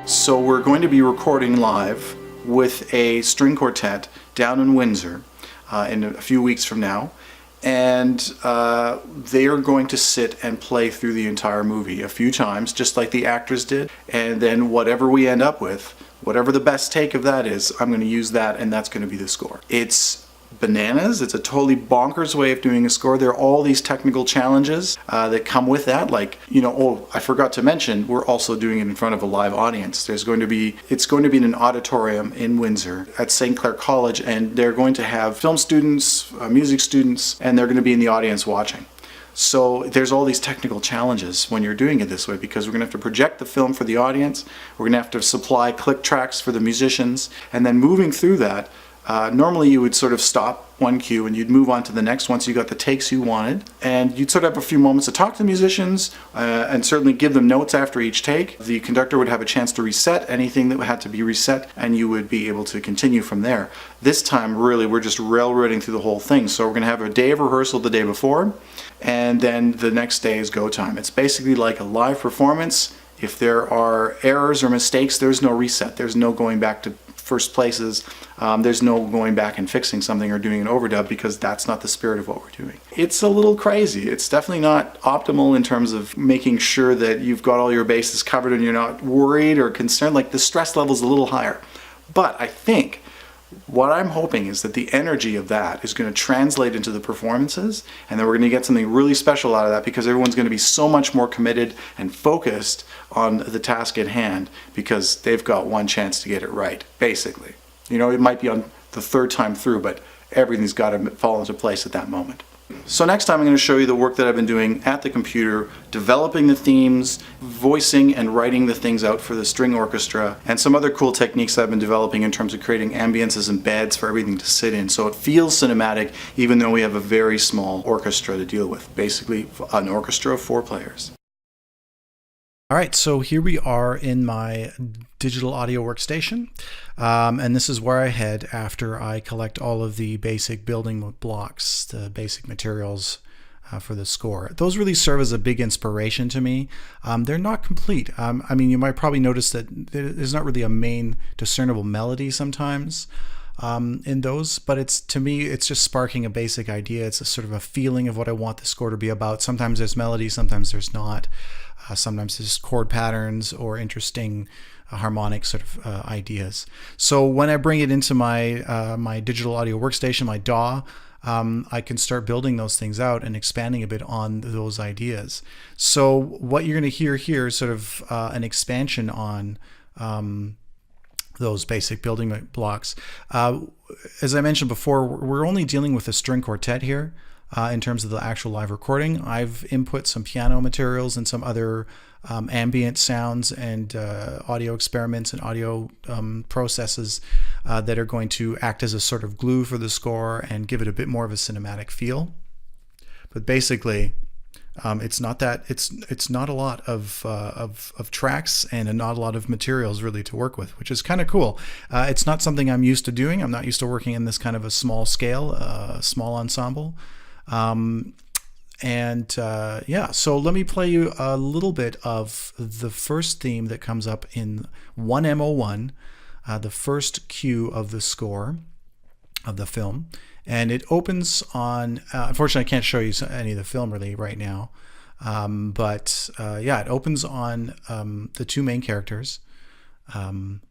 So we're going to be recording live with a string quartet down in Windsor in a few weeks from now. And they are going to sit and play through the entire movie a few times, just like the actors did. And then whatever we end up with, whatever the best take of that is, I'm going to use that, and that's going to be the score. It's bananas. It's a totally bonkers way of doing a score. There are all these technical challenges that come with that. Like, oh, I forgot to mention, we're also doing it in front of a live audience. It's going to be in an auditorium in Windsor at St. Clair College, and they're going to have film students, music students, and they're going to be in the audience watching. So there's all these technical challenges when you're doing it this way, because we're going to have to project the film for the audience, we're going to have to supply click tracks for the musicians, and then moving through that, normally you would sort of stop one cue and you'd move on to the next once you got the takes you wanted, and you'd sort of have a few moments to talk to the musicians and certainly give them notes after each take. The conductor would have a chance to reset anything that had to be reset, and you would be able to continue from there. This time, really, we're just railroading through the whole thing. So we're going to have a day of rehearsal the day before, and then the next day is go time. It's basically like a live performance. If there are errors or mistakes, there's no reset. There's no going back to first places. There's no going back and fixing something or doing an overdub, because that's not the spirit of what we're doing. It's a little crazy. It's definitely not optimal in terms of making sure that you've got all your bases covered and you're not worried or concerned. Like, the stress level's a little higher. But I think what I'm hoping is that the energy of that is going to translate into the performances, and then we're going to get something really special out of that, because everyone's going to be so much more committed and focused on the task at hand, because they've got one chance to get it right, basically. It might be on the third time through, but everything's got to fall into place at that moment. So next time I'm going to show you the work that I've been doing at the computer, developing the themes, voicing and writing the things out for the string orchestra, and some other cool techniques I've been developing in terms of creating ambiences and beds for everything to sit in, so it feels cinematic even though we have a very small orchestra to deal with. Basically, an orchestra of 4 players. All right, so here we are in my digital audio workstation, and this is where I head after I collect all of the basic building blocks, the basic materials for the score. Those really serve as a big inspiration to me. They're not complete. I mean, you might probably notice that there's not really a main discernible melody sometimes in those, but to me, it's just sparking a basic idea. It's a sort of a feeling of what I want the score to be about. Sometimes there's melody, sometimes there's not. Sometimes there's chord patterns or interesting harmonic sort of ideas. So when I bring it into my my digital audio workstation, my DAW, I can start building those things out and expanding a bit on those ideas. So what you're going to hear here is sort of an expansion on those basic building blocks. As I mentioned before, we're only dealing with a string quartet here. In terms of the actual live recording, I've input some piano materials and some other ambient sounds and audio experiments and audio processes that are going to act as a sort of glue for the score and give it a bit more of a cinematic feel. But basically, it's not not a lot of tracks and not a lot of materials really to work with, which is kind of cool. It's not something I'm used to doing. I'm not used to working in this kind of a small scale, small ensemble. Yeah, so let me play you a little bit of the first theme that comes up in 1MO1, the first cue of the score of the film. And it opens on, unfortunately I can't show you any of the film really right now, but yeah, it opens on the 2 main characters. And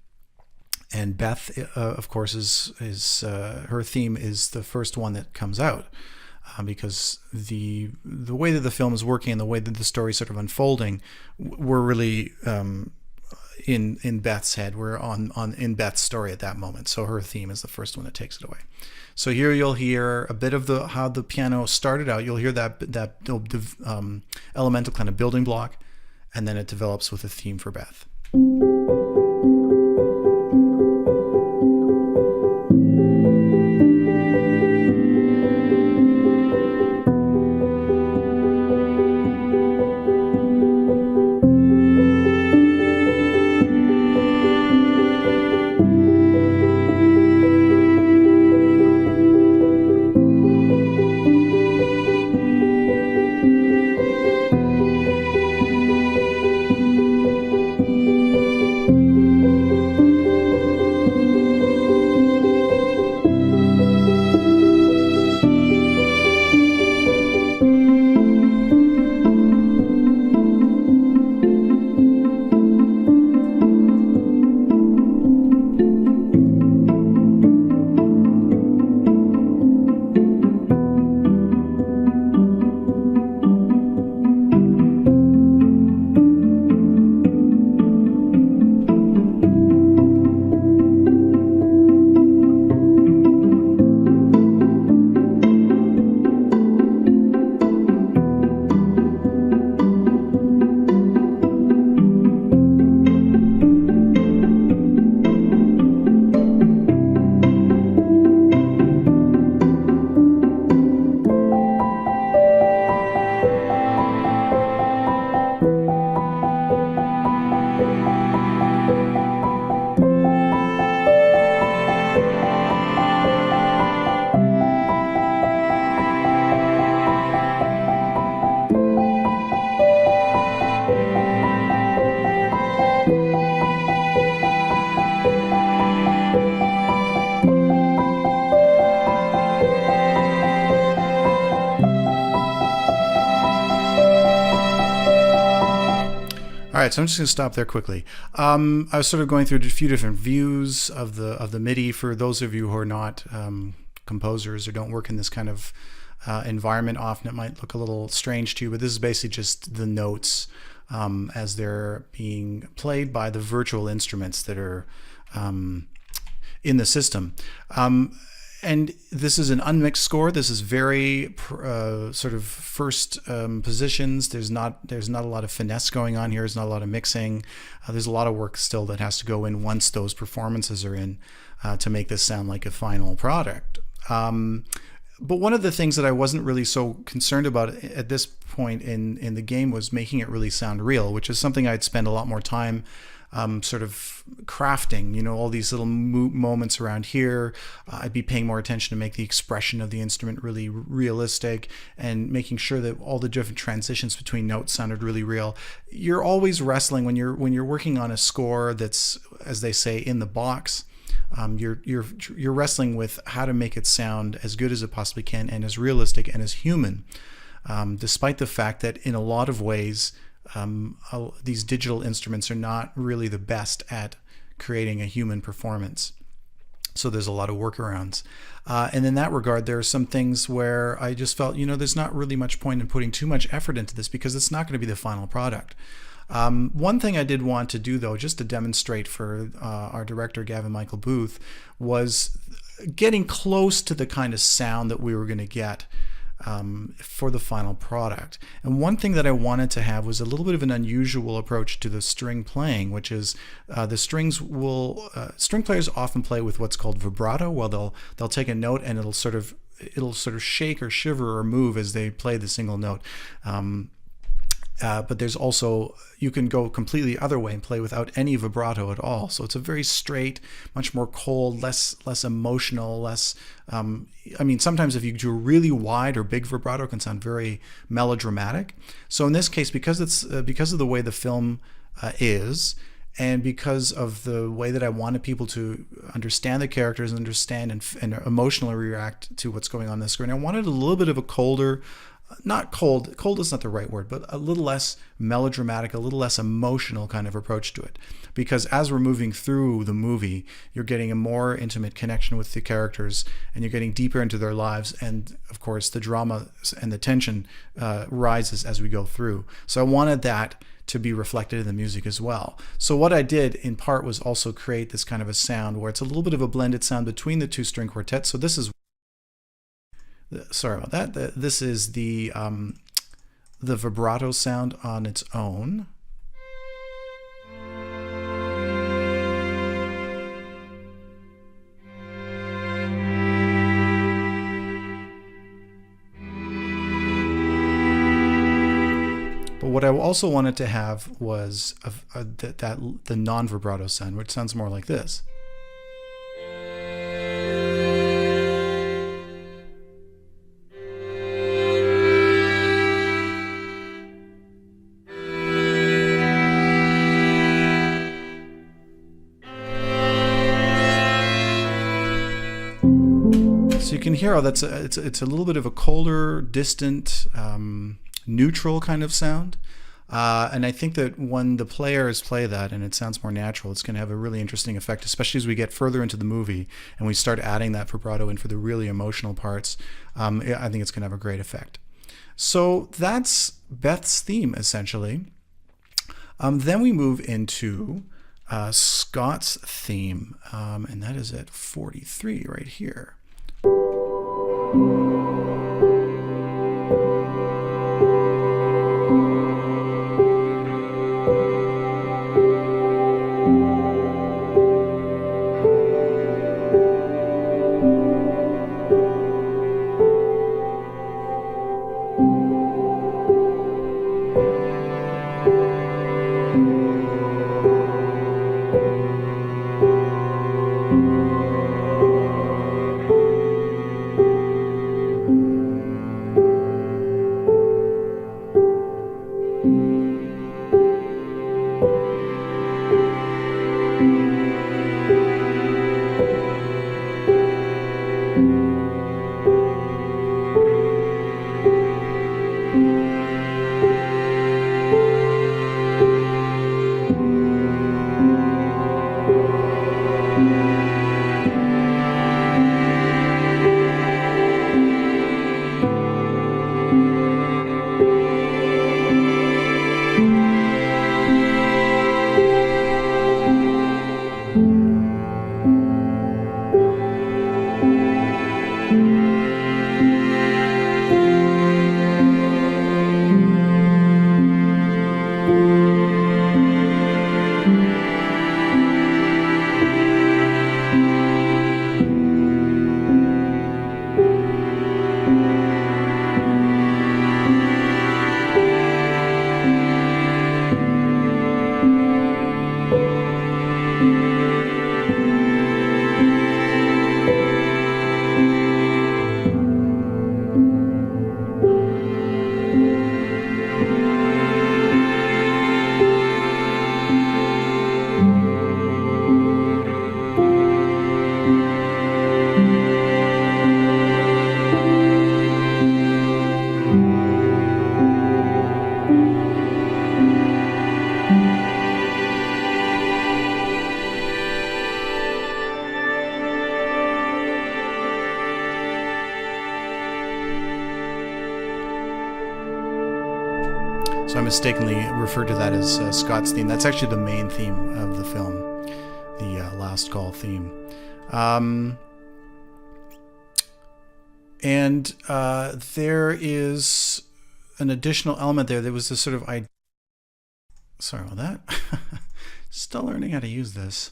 Beth, of course, is her theme is the first one that comes out. Because the way that the film is working and the way that the story is sort of unfolding, we're really in Beth's head. We're in Beth's story at that moment. So her theme is the first one that takes it away. So here you'll hear a bit of how the piano started out. You'll hear that elemental kind of building block, and then it develops with a theme for Beth. All right, so I'm just going to stop there quickly. I was sort of going through a few different views of the MIDI for those of you who are not composers or don't work in this kind of environment. Often it might look a little strange to you, but this is basically just the notes as they're being played by the virtual instruments that are in the system. And this is an unmixed score. This is very sort of first positions. There's not a lot of finesse going on here. There's not a lot of mixing. There's a lot of work still that has to go in once those performances are in to make this sound like a final product. But one of the things that I wasn't really so concerned about at this point in the game was making it really sound real, which is something I'd spend a lot more time sort of crafting, you know, all these little moments around here. I'd be paying more attention to make the expression of the instrument really realistic and making sure that all the different transitions between notes sounded really real. You're always wrestling when you're working on a score that's, as they say, in the box. You're wrestling with how to make it sound as good as it possibly can and as realistic and as human, despite the fact that in a lot of ways these digital instruments are not really the best at creating a human performance. So there's a lot of workarounds. And in that regard, there are some things where I just felt, you know, there's not really much point in putting too much effort into this because it's not going to be the final product. One thing I did want to do, though, just to demonstrate for our director, Gavin Michael Booth, was getting close to the kind of sound that we were going to get for the final product. And one thing that I wanted to have was a little bit of an unusual approach to the string playing, which is the strings will string players often play with what's called vibrato. Well, they'll take a note and it'll sort of shake or shiver or move as they play the single note. But there's also, you can go completely other way and play without any vibrato at all. So it's a very straight, much more cold, less emotional, less, I mean, sometimes if you do a really wide or big vibrato, it can sound very melodramatic. So in this case, because of the way the film is, and because of the way that I wanted people to understand the characters, understand and emotionally react to what's going on the screen, I wanted a little bit of a colder, not cold is not the right word, but a little less melodramatic, a little less emotional kind of approach to it. Because as we're moving through the movie, you're getting a more intimate connection with the characters and you're getting deeper into their lives. And of course, the drama and the tension rises as we go through. So I wanted that to be reflected in the music as well. So what I did in part was also create this kind of a sound where it's a little bit of a blended sound between the two string quartets. So this is, sorry about that. This is the vibrato sound on its own. But what I also wanted to have was the non-vibrato sound, which sounds more like this. So you can hear how it's a little bit of a colder, distant, neutral kind of sound. And I think that when the players play that and it sounds more natural, it's going to have a really interesting effect, especially as we get further into the movie and we start adding that vibrato in for the really emotional parts. I think it's going to have a great effect. So that's Beth's theme, essentially. Then we move into Scott's theme, and that is at 43 right here. mistakenly referred to that as Scott's theme. That's actually the main theme of the film, the Last Call theme. And there is an additional element there. There was this sort of sorry about that. Still learning how to use this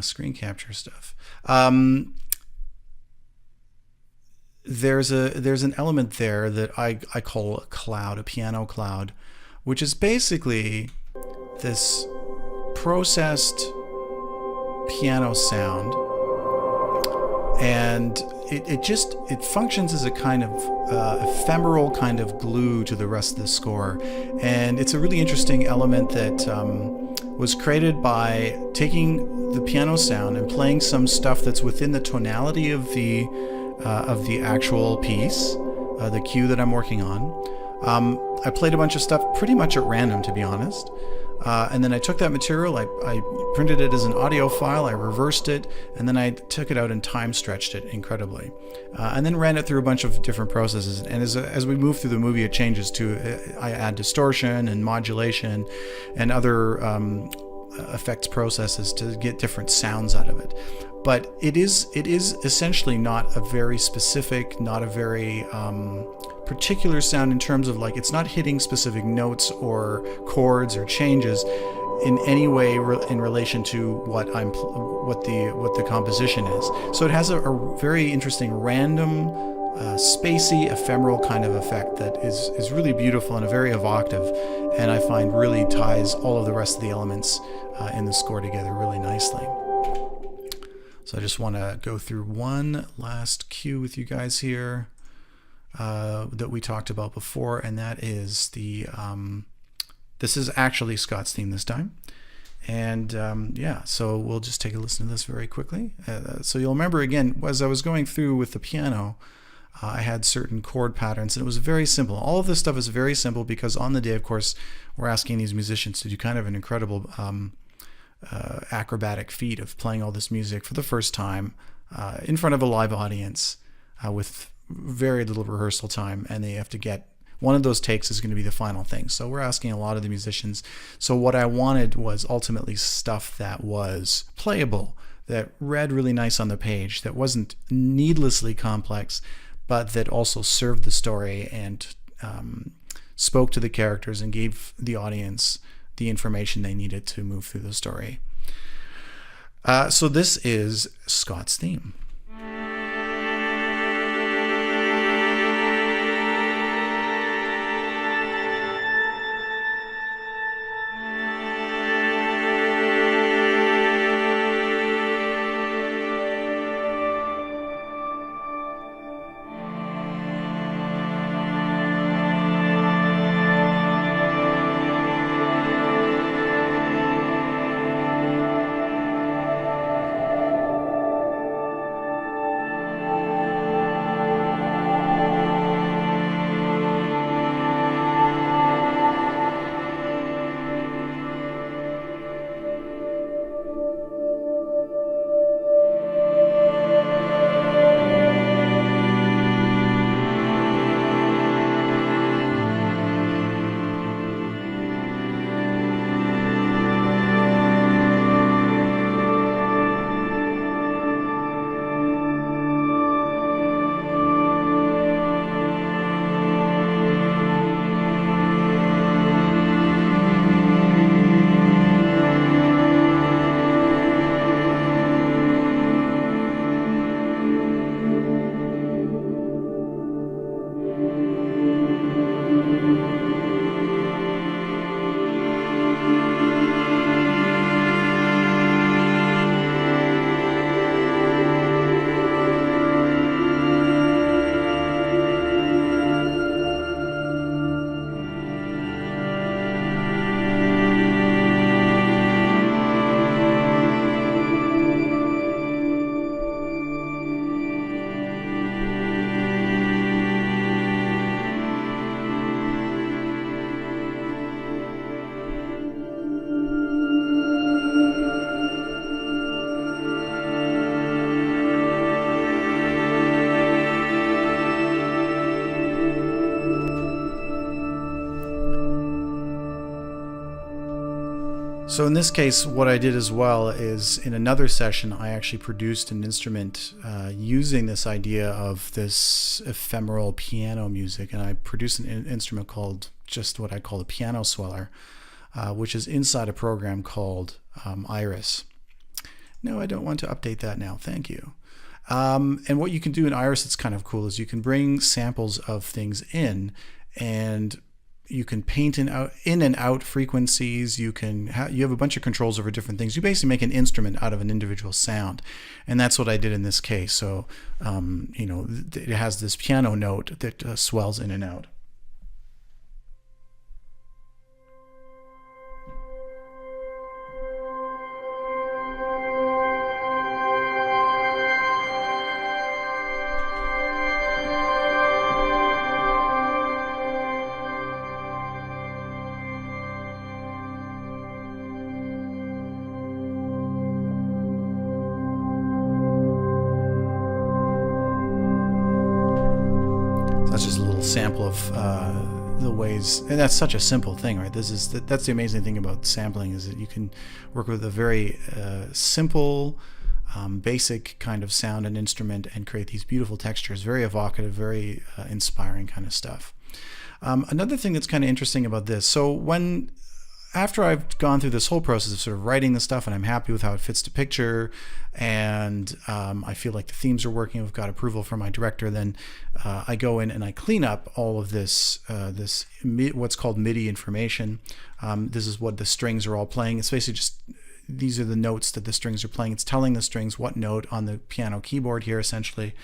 screen capture stuff. There's an element there that I call a cloud, a piano cloud, which is basically this processed piano sound, and it functions as a kind of ephemeral kind of glue to the rest of the score. And it's a really interesting element that was created by taking the piano sound and playing some stuff that's within the tonality of the actual piece, the cue that I'm working on. I played a bunch of stuff pretty much at random, to be honest. And then I took that material, I printed it as an audio file, I reversed it, and then I took it out and time stretched it incredibly. And then ran it through a bunch of different processes. And as we move through the movie, it changes too. I add distortion and modulation and other effects processes to get different sounds out of it. But it is essentially not a very specific, not a very particular sound in terms of like, it's not hitting specific notes or chords or changes in any way in relation to what the composition is. So it has a very interesting random, spacey, ephemeral kind of effect that is really beautiful and very evocative, and I find really ties all of the rest of the elements in the score together really nicely. So I just want to go through one last cue with you guys here that we talked about before, and that is this is actually Scott's theme this time. And yeah, so we'll just take a listen to this very quickly. So you'll remember, again, as I was going through with the piano, I had certain chord patterns, and it was very simple. All of this stuff is very simple because on the day, of course, we're asking these musicians to do kind of an incredible acrobatic feat of playing all this music for the first time in front of a live audience with very little rehearsal time, and they have to get one of those takes is going to be the final thing. So we're asking a lot of the musicians. So what I wanted was ultimately stuff that was playable, that read really nice on the page, that wasn't needlessly complex, but that also served the story and spoke to the characters and gave the audience the information they needed to move through the story. So this is Scott's theme. So in this case, what I did as well is in another session, I actually produced an instrument using this idea of this ephemeral piano music, and I produced an instrument called just what I call a piano sweller, which is inside a program called Iris. No, I don't want to update that now. Thank you. And what you can do in Iris that's kind of cool is you can bring samples of things in, and you can paint in and out frequencies. You have a bunch of controls over different things. You basically make an instrument out of an individual sound, and that's what I did in this case. So it has this piano note that swells in and out. That's just a little sample of the ways, and that's such a simple thing, right? That's the amazing thing about sampling, is that you can work with a very simple, basic kind of sound and instrument and create these beautiful textures, very evocative, very inspiring kind of stuff. Another thing that's kind of interesting about this, so after I've gone through this whole process of sort of writing the stuff and I'm happy with how it fits to picture, and I feel like the themes are working, I've got approval from my director, then I go in and I clean up all of this what's called MIDI information. This is what the strings are all playing. It's basically just, these are the notes that the strings are playing. It's telling the strings what note on the piano keyboard here, essentially.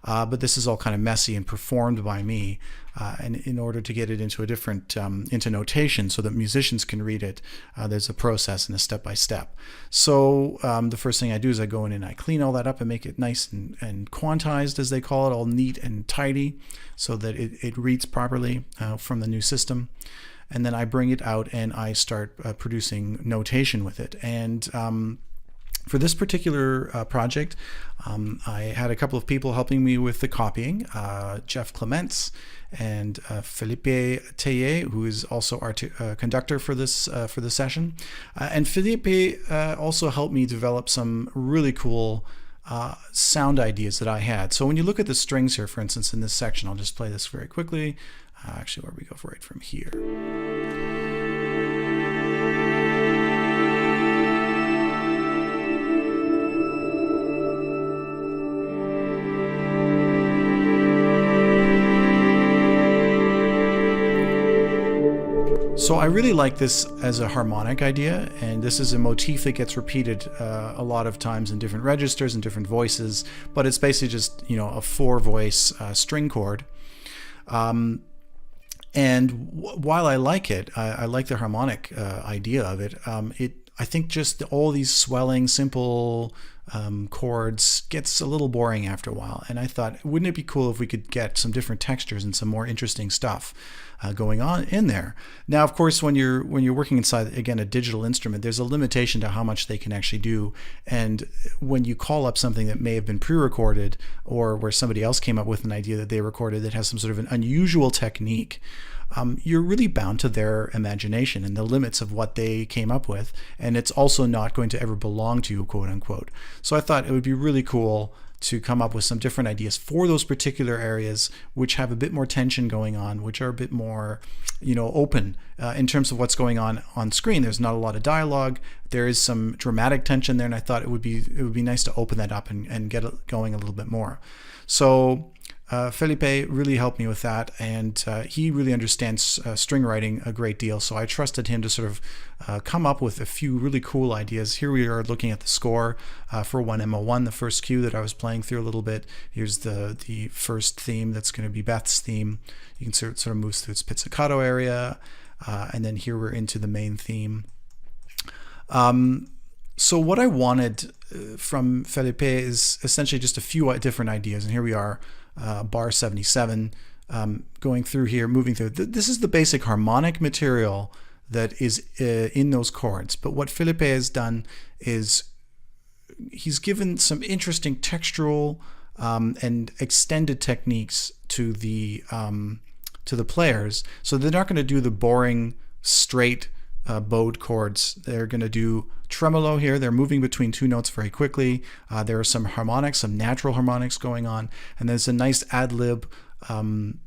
But this is all kind of messy and performed by me, and in order to get it into a different into notation so that musicians can read it, there's a process and a step-by-step. So the first thing I do is I go in and I clean all that up and make it nice and quantized, as they call it, all neat and tidy, so that it reads properly from the new system. And then I bring it out and I start producing notation with it. And for this particular project, I had a couple of people helping me with the copying, Jeff Clements and Felipe Teye, who is also our conductor for this session. And Felipe also helped me develop some really cool sound ideas that I had. So when you look at the strings here, for instance, in this section, I'll just play this very quickly. Actually, where we go right from here. So I really like this as a harmonic idea, and this is a motif that gets repeated a lot of times in different registers and different voices, but it's basically just, a 4-voice string chord. And while I like it, I like the harmonic idea of it. I think just all these swelling, simple chords gets a little boring after a while. And I thought, wouldn't it be cool if we could get some different textures and some more interesting stuff going on in there? Now, of course, when you're working inside, again, a digital instrument, there's a limitation to how much they can actually do. And when you call up something that may have been pre-recorded, or where somebody else came up with an idea that they recorded that has some sort of an unusual technique, you're really bound to their imagination and the limits of what they came up with, and it's also not going to ever belong to you, quote unquote. So I thought it would be really cool to come up with some different ideas for those particular areas, which have a bit more tension going on, which are a bit more, open in terms of what's going on screen. There's not a lot of dialogue. There is some dramatic tension there, and I thought it would be nice to open that up and get it going a little bit more. So Felipe really helped me with that, and he really understands string writing a great deal, so I trusted him to sort of come up with a few really cool ideas. Here we are looking at the score for 1MO1, the first cue that I was playing through a little bit. Here's the first theme that's going to be Beth's theme. You can sort of move through its pizzicato area, and then here we're into the main theme. So what I wanted from Felipe is essentially just a few different ideas, and here we are. Bar 77, going through here, moving through. This is the basic harmonic material that is in those chords. But what Felipe has done is he's given some interesting textural and extended techniques to the players, so they're not going to do the boring straight bowed chords. They're going to do tremolo here. They're moving between two notes very quickly. There are some harmonics, some natural harmonics going on, and there's a nice ad lib, kind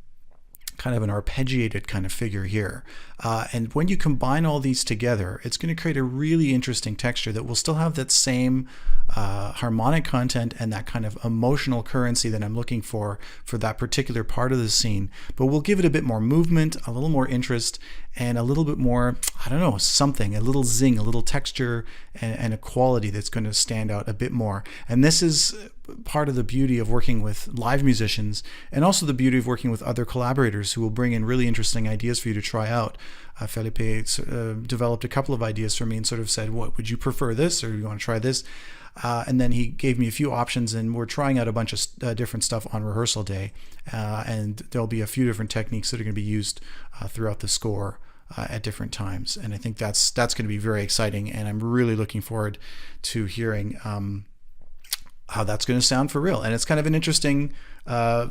of an arpeggiated kind of figure here. And when you combine all these together, it's going to create a really interesting texture that will still have that same harmonic content and that kind of emotional currency that I'm looking for that particular part of the scene. But we'll give it a bit more movement, a little more interest, and a little bit more, I don't know, something, a little zing, a little texture, and a quality that's going to stand out a bit more. And this is part of the beauty of working with live musicians, and also the beauty of working with other collaborators who will bring in really interesting ideas for you to try out. Felipe developed a couple of ideas for me and sort of said, what would you prefer, this, or you want to try this? And then he gave me a few options, and we're trying out a bunch of different stuff on rehearsal day. And there'll be a few different techniques that are going to be used throughout the score at different times. And I think that's going to be very exciting, and I'm really looking forward to hearing how that's going to sound for real. And it's kind of an interesting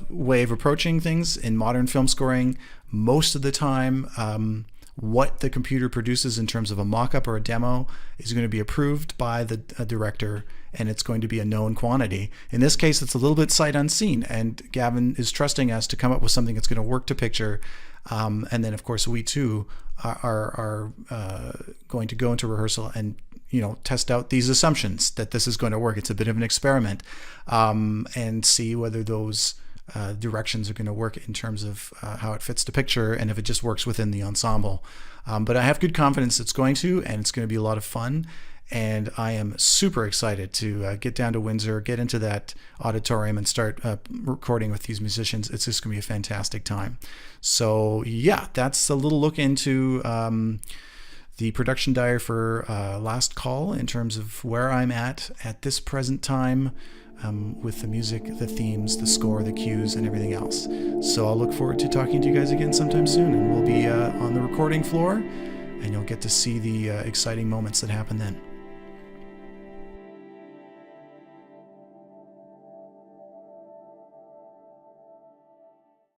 way of approaching things in modern film scoring. Most of the time, what the computer produces in terms of a mock-up or a demo is going to be approved by the director, and it's going to be a known quantity. In this case, it's a little bit sight unseen, and Gavin is trusting us to come up with something that's going to work to picture. And then, of course, we too are going to go into rehearsal and test out these assumptions that this is going to work. It's a bit of an experiment, and see whether those directions are going to work in terms of how it fits the picture, and if it just works within the ensemble. But I have good confidence it's going to, and it's going to be a lot of fun. And I am super excited to get down to Windsor, get into that auditorium, and start recording with these musicians. It's just going to be a fantastic time. So yeah, that's a little look into the production diary for Last Call in terms of where I'm at this present time, with the music, the themes, the score, the cues, and everything else. So I'll look forward to talking to you guys again sometime soon, and we'll be on the recording floor, and you'll get to see the exciting moments that happen then.